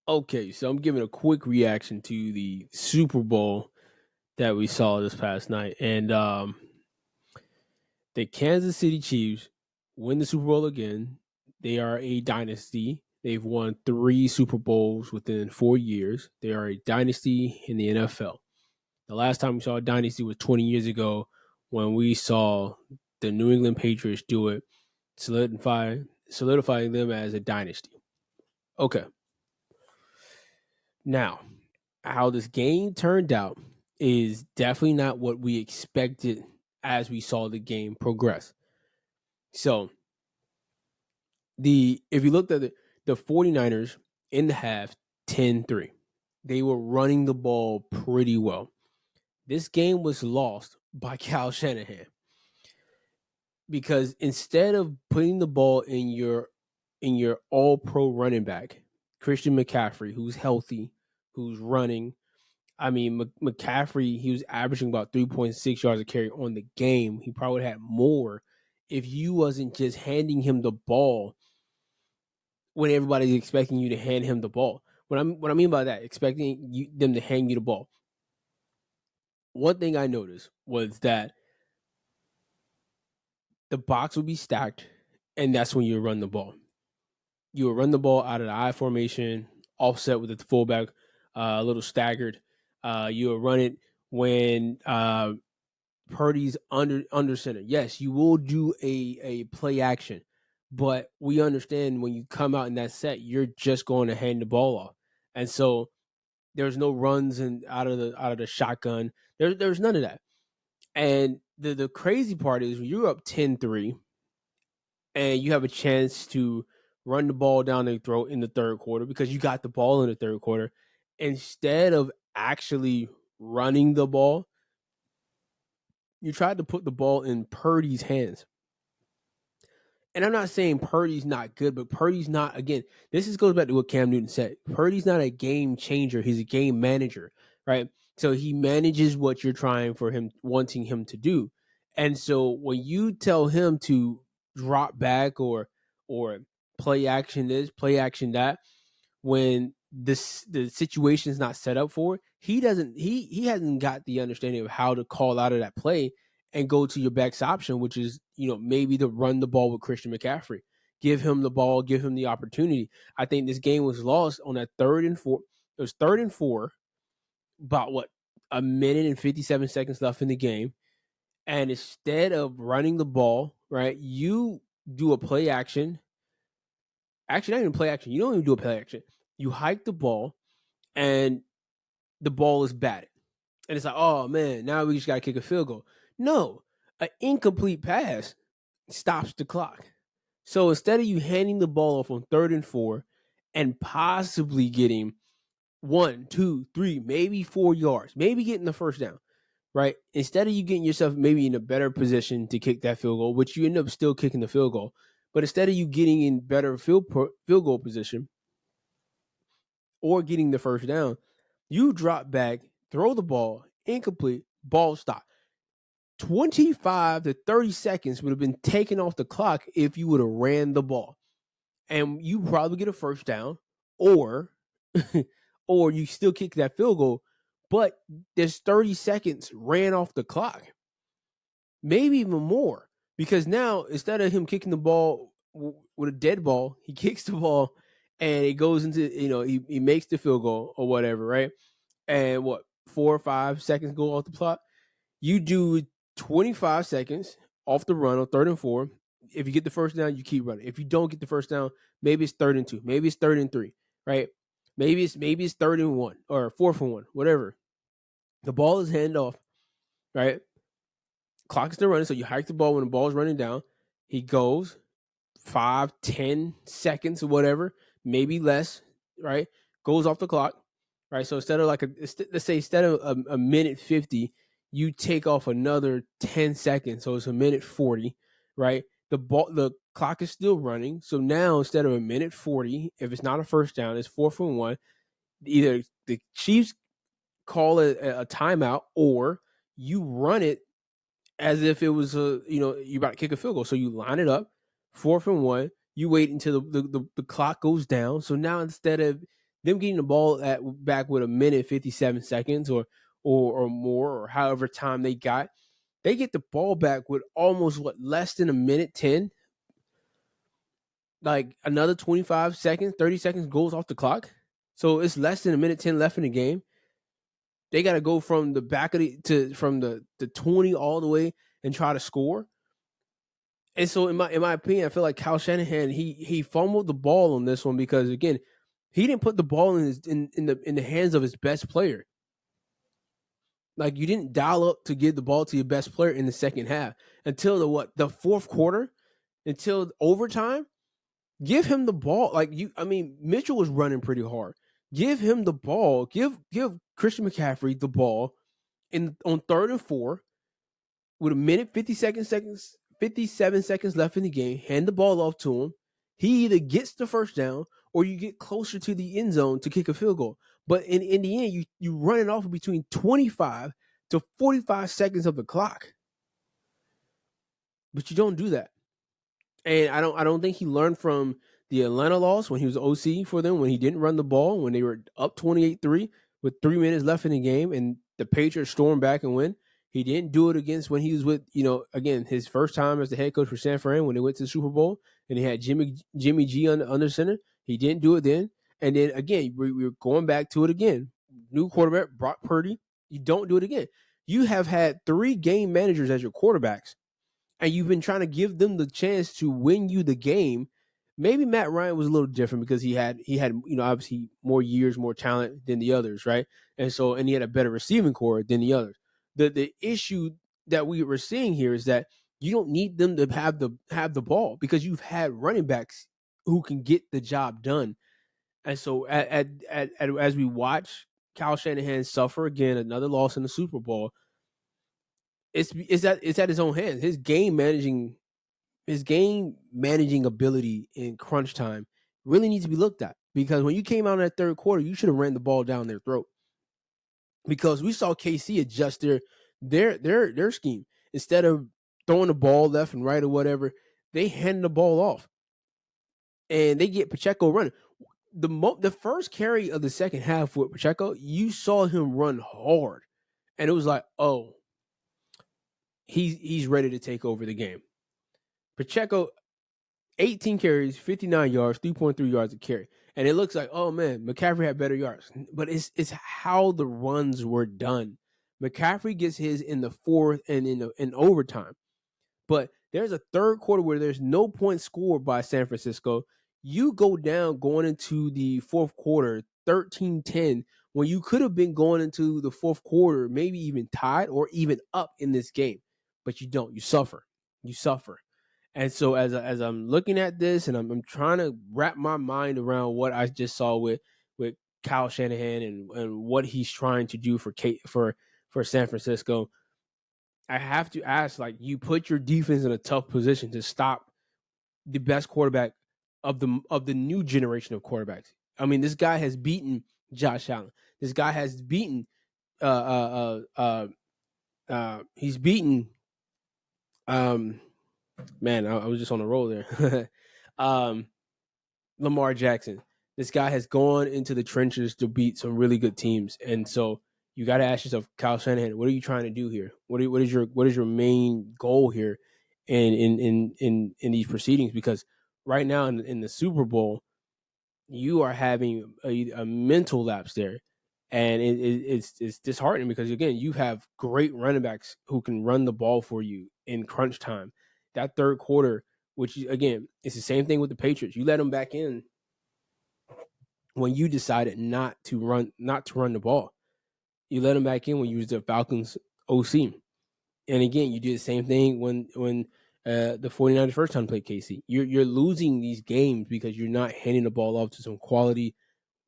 Okay, so I'm giving a quick reaction to the Super Bowl that we saw this past night. And the Kansas City Chiefs win the Super Bowl again. They are a dynasty. They've won 3 Super Bowls within 4 years. They are a dynasty in the NFL. The last time we saw a dynasty was 20 years ago when we saw the New England Patriots do it, solidifying them as a dynasty. Okay. Now, how this game turned out is definitely not what we expected as we saw the game progress. So, if you looked at the 49ers in the half 10-3, they were running the ball pretty well. This game was lost by Kyle Shanahan because instead of putting the ball in your all-pro running back, Christian McCaffrey, who's healthy, who's running. I mean, McCaffrey, he was averaging about 3.6 yards a carry on the game. He probably had more if you wasn't just handing him the ball when everybody's expecting you to hand him the ball. What I mean by that, expecting them to hand you the ball. One thing I noticed was that the box would be stacked, and that's when you run the ball. You would run the ball out of the I formation, offset with the fullback, a little staggered. You would run it when Purdy's under center. Yes, you will do a play action, but we understand when you come out in that set, you're just going to hand the ball off, and so there's no runs and out of the shotgun. There's none of that. And the crazy part is when you're up 10-3 and you have a chance to run the ball down their throat in the third quarter because you got the ball in the third quarter, instead of actually running the ball, you tried to put the ball in Purdy's hands. And I'm not saying Purdy's not good, but Purdy's not, again, goes back to what Cam Newton said. Purdy's not a game changer. He's a game manager, right? So he manages what you're wanting him to do. And so when you tell him to drop back or play action this, play action that, when the situation is not set up for it, he hasn't got the understanding of how to call out of that play and go to your best option, which is, maybe to run the ball with Christian McCaffrey. Give him the ball, give him the opportunity. I think this game was lost on that 3rd and 4. It was 3rd and 4, about a minute and 57 seconds left in the game. And instead of running the ball, right, you do a play action. Actually, not even play action. You don't even do a play action. You hike the ball, and the ball is batted. And it's like, oh, man, now we just got to kick a field goal. No, an incomplete pass stops the clock. So instead of you handing the ball off on 3rd and 4 and possibly getting 1, 2, 3, maybe 4 yards, maybe getting the first down, right? Instead of you getting yourself maybe in a better position to kick that field goal, which you end up still kicking the field goal, but instead of you getting in better field goal position or getting the first down, you drop back, throw the ball, incomplete, ball stop. 25 to 30 seconds would have been taken off the clock if you would have ran the ball. And you probably get a first down, or or you still kick that field goal, but there's 30 seconds ran off the clock. Maybe even more. Because now, instead of him kicking the ball with a dead ball, he kicks the ball and it goes into, he makes the field goal or whatever, right? And 4 or 5 seconds go off the clock. You do 25 seconds off the run on 3rd and 4. If you get the first down, you keep running. If you don't get the first down, maybe it's 3rd and 2, maybe it's 3rd and 3, right? Maybe it's 3rd and 1 or 4th and 1, whatever. The ball is handed off, right? Clock is still running, so you hike the ball when the ball is running down. He goes 5, 10 seconds or whatever, maybe less, right? Goes off the clock, right? So instead of let's say instead of a minute 50, you take off another 10 seconds, so it's a minute 40, right? The clock is still running, so now instead of a minute 40, if it's not a first down, it's 4th and 1. Either the Chiefs call it a timeout, or you run it as if it was you're about to kick a field goal. So you line it up, 4th and 1. You wait until the clock goes down. So now instead of them getting the ball back with a minute 57 seconds or more, or however time they got. They get the ball back with almost less than a minute 10. Like another 25 seconds, 30 seconds goes off the clock. So it's less than a minute 10 left in the game. They got to go from the back of from the 20 all the way and try to score. And so in my opinion, I feel like Kyle Shanahan, he fumbled the ball on this one because, again, he didn't put the ball in the hands of his best player. Like, you didn't dial up to give the ball to your best player in the second half until the fourth quarter, until overtime. Give him the ball. Mitchell was running pretty hard. Give him the ball. Give Christian McCaffrey the ball on 3rd and 4 with a minute 57 seconds left in the game. Hand the ball off to him. He either gets the first down or you get closer to the end zone to kick a field goal. But in the end, you run it off between 25 to 45 seconds of the clock. But you don't do that. And I don't think he learned from the Atlanta loss when he was OC for them, when he didn't run the ball, when they were up 28-3 with 3 minutes left in the game and the Patriots stormed back and win. He didn't do it against when he was with, again, his first time as the head coach for San Fran when they went to the Super Bowl and he had Jimmy G under center. He didn't do it then. And then, again, we're going back to it again. New quarterback, Brock Purdy. You don't do it again. You have had 3 game managers as your quarterbacks, and you've been trying to give them the chance to win you the game. Maybe Matt Ryan was a little different because he had obviously more years, more talent than the others, right? And he had a better receiving core than the others. The issue that we were seeing here is that you don't need them to have the ball because you've had running backs who can get the job done. And so as we watch Kyle Shanahan suffer again another loss in the Super Bowl, it's at his own hands. His game managing ability in crunch time really needs to be looked at, because when you came out in that third quarter, you should have ran the ball down their throat, because we saw KC adjust their scheme. Instead of throwing the ball left and right or whatever, they hand the ball off and they get Pacheco running. The first carry of the second half with Pacheco, you saw him run hard, and it was like, oh, he's ready to take over the game. Pacheco, 18 carries, 59 yards, 3.3 yards a carry. And it looks like, oh man, McCaffrey had better yards. But it's how the runs were done. McCaffrey gets his in the fourth and in overtime. But there's a third quarter where there's no point scored by San Francisco. You go down going into the fourth quarter, 13-10, when you could have been going into the fourth quarter, maybe even tied or even up in this game. But you don't. You suffer. And so as I'm looking at this and I'm trying to wrap my mind around what I just saw with Kyle Shanahan and what he's trying to do for San Francisco, I have to ask, like, you put your defense in a tough position to stop the best quarterback of the new generation of quarterbacks. I mean, this guy has beaten Josh Allen. This guy has beaten he's beaten man, I was just on a roll there. Lamar Jackson. This guy has gone into the trenches to beat some really good teams, and so you got to ask yourself, Kyle Shanahan, what are you trying to do here? What is your main goal here in these proceedings? Because right now in the Super Bowl, you are having a mental lapse there, and it's disheartening because, again, you have great running backs who can run the ball for you in crunch time. That third quarter, which, again, it's the same thing with the Patriots. You let them back in when you decided not to run the ball. You let them back in when you was the Falcons OC. And again, you do the same thing when the 49ers first time played KC. You're losing these games because you're not handing the ball off to some quality,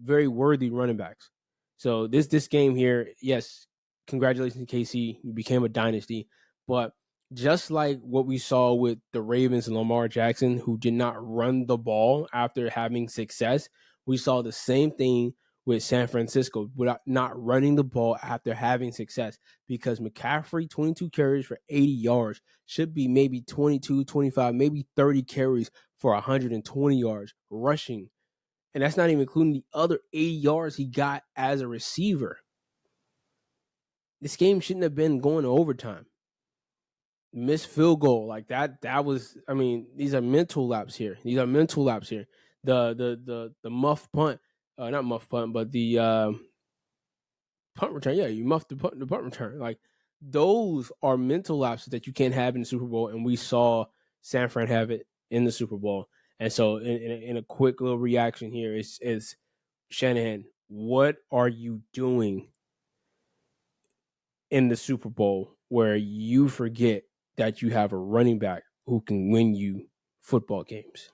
very worthy running backs. So this game here, yes, congratulations to KC. You became a dynasty. But just like what we saw with the Ravens and Lamar Jackson, who did not run the ball after having success, we saw the same thing with San Francisco without not running the ball after having success, because McCaffrey, 22 carries for 80 yards, should be maybe 22, 25, maybe 30 carries for 120 yards rushing. And that's not even including the other 80 yards he got as a receiver. This game shouldn't have been going to overtime. Missed field goal like that was, I mean, these are mental laps here. The muff punt, not muff punt, but the punt return. Yeah, you muffed the punt return. Like, those are mental lapses that you can't have in the Super Bowl, and we saw San Fran have it in the Super Bowl. And so, in a quick little reaction here is Shanahan, what are you doing in the Super Bowl where you forget that you have a running back who can win you football games?